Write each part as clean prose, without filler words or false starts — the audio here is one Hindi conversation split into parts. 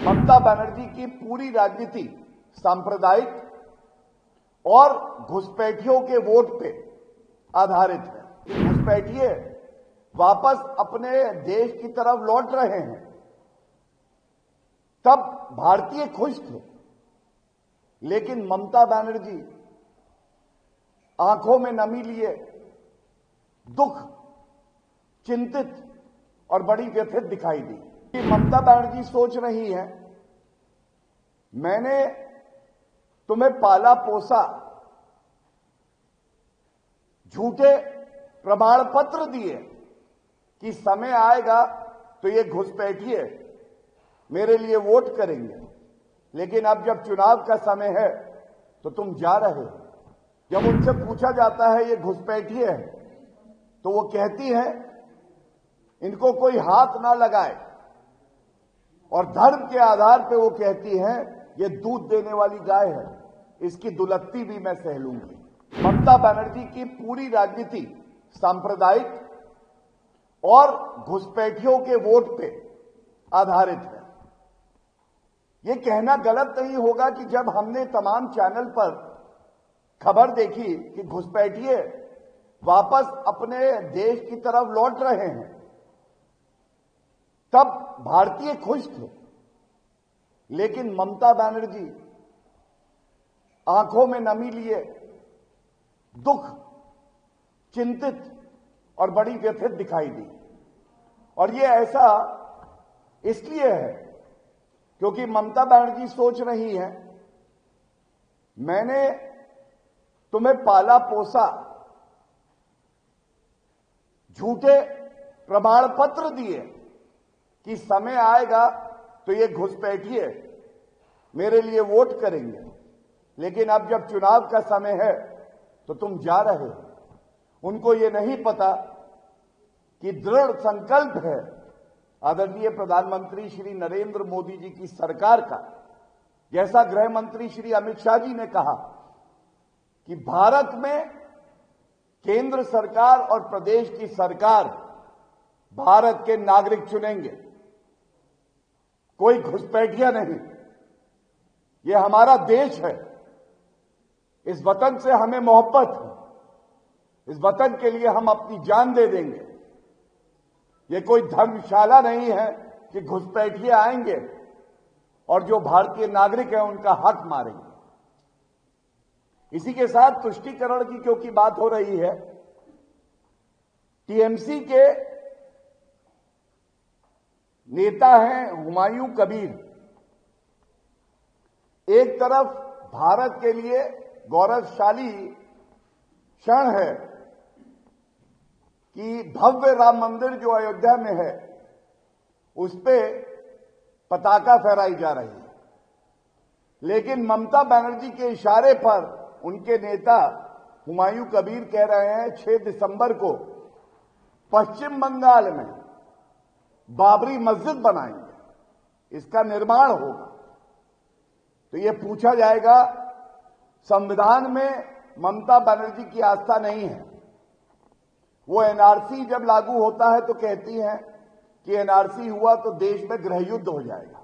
ममता बनर्जी की पूरी राजनीति सांप्रदायिक और घुसपैठियों के वोट पे आधारित है। घुसपैठिए वापस अपने देश की तरफ लौट रहे हैं, तब भारतीय खुश थे, लेकिन ममता बनर्जी आंखों में नमी लिए दुख, चिंतित और बड़ी व्यथित दिखाई दी। ममता बनर्जी सोच रही है, मैंने तुम्हें पाला पोसा, झूठे प्रमाण पत्र दिए कि समय आएगा तो ये घुसपैठिए मेरे लिए वोट करेंगे, लेकिन अब जब चुनाव का समय है तो तुम जा रहे हो। जब उनसे पूछा जाता है ये घुसपैठिए है, तो वो कहती है इनको कोई हाथ ना लगाए, और धर्म के आधार पे वो कहती है ये दूध देने वाली गाय है, इसकी दुलत्ती भी मैं सह लूंगी। ममता बनर्जी की पूरी राजनीति सांप्रदायिक और घुसपैठियों के वोट पे आधारित है। ये कहना गलत नहीं होगा कि जब हमने तमाम चैनल पर खबर देखी कि घुसपैठिए वापस अपने देश की तरफ लौट रहे हैं, तब भारतीय खुश थे, लेकिन ममता बनर्जी आंखों में नमी लिए दुख, चिंतित और बड़ी व्यथित दिखाई दी। और ये ऐसा इसलिए है क्योंकि ममता बनर्जी सोच रही है, मैंने तुम्हें पाला पोसा, झूठे प्रमाण पत्र दिए कि समय आएगा तो ये घुसपैठिए मेरे लिए वोट करेंगे, लेकिन अब जब चुनाव का समय है तो तुम जा रहे हो। उनको ये नहीं पता कि दृढ़ संकल्प है आदरणीय प्रधानमंत्री श्री नरेंद्र मोदी जी की सरकार का, जैसा गृह मंत्री श्री अमित शाह जी ने कहा कि भारत में केंद्र सरकार और प्रदेश की सरकार भारत के नागरिक चुनेंगे, कोई घुसपैठिया नहीं। ये हमारा देश है, इस वतन से हमें मोहब्बत है, इस वतन के लिए हम अपनी जान दे देंगे। ये कोई धर्मशाला नहीं है कि घुसपैठिए आएंगे और जो भारतीय नागरिक हैं उनका हक मारेंगे। इसी के साथ तुष्टीकरण की क्योंकि बात हो रही है, टीएमसी के नेता हैं हुमायूं कबीर। एक तरफ भारत के लिए गौरवशाली क्षण है कि भव्य राम मंदिर जो अयोध्या में है उस पे पताका फहराई जा रही है, लेकिन ममता बनर्जी के इशारे पर उनके नेता हुमायूं कबीर कह रहे हैं 6 दिसंबर को पश्चिम बंगाल में बाबरी मस्जिद बनाएंगे, इसका निर्माण होगा। तो यह पूछा जाएगा, संविधान में ममता बनर्जी की आस्था नहीं है। वो एनआरसी जब लागू होता है तो कहती हैं कि एनआरसी हुआ तो देश में गृह युद्ध हो जाएगा।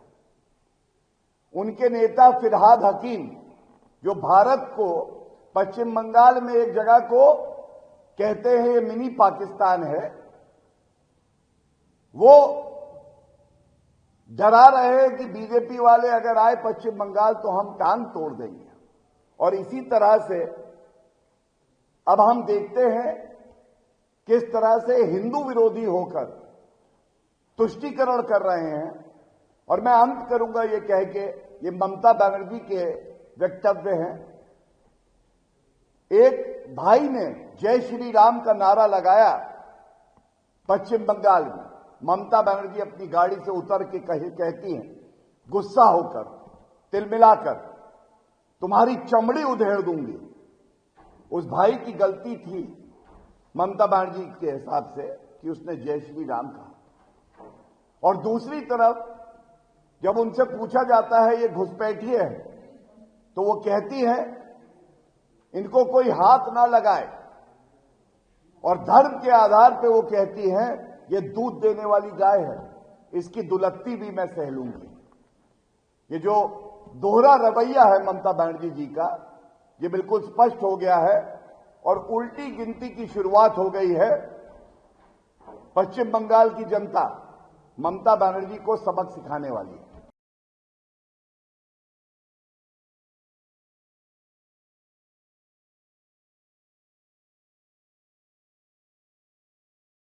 उनके नेता फिरहाद हकीम, जो भारत को पश्चिम बंगाल में एक जगह को कहते हैं ये मिनी पाकिस्तान है, वो डरा रहे हैं कि बीजेपी वाले अगर आए पश्चिम बंगाल तो हम टांग तोड़ देंगे। और इसी तरह से अब हम देखते हैं किस तरह से हिंदू विरोधी होकर तुष्टीकरण कर रहे हैं। और मैं अंत करूंगा ये कह के, ये ममता बनर्जी के वक्तव्य हैं। एक भाई ने जय श्री राम का नारा लगाया पश्चिम बंगाल में। ममता बनर्जी अपनी गाड़ी से उतर के कहती हैं गुस्सा होकर, तिलमिलाकर, तुम्हारी चमड़ी उधेड़ दूंगी। उस भाई की गलती थी ममता बनर्जी के हिसाब से कि उसने जय श्री राम कहा। और दूसरी तरफ जब उनसे पूछा जाता है ये घुसपैठिए है, तो वो कहती है इनको कोई हाथ ना लगाए, और धर्म के आधार पे वो कहती है ये दूध देने वाली गाय है, इसकी दुलत्ती भी मैं सह लूंगी। ये जो दोहरा रवैया है ममता बनर्जी जी का, ये बिल्कुल स्पष्ट हो गया है और उल्टी गिनती की शुरुआत हो गई है। पश्चिम बंगाल की जनता ममता बनर्जी को सबक सिखाने वाली है।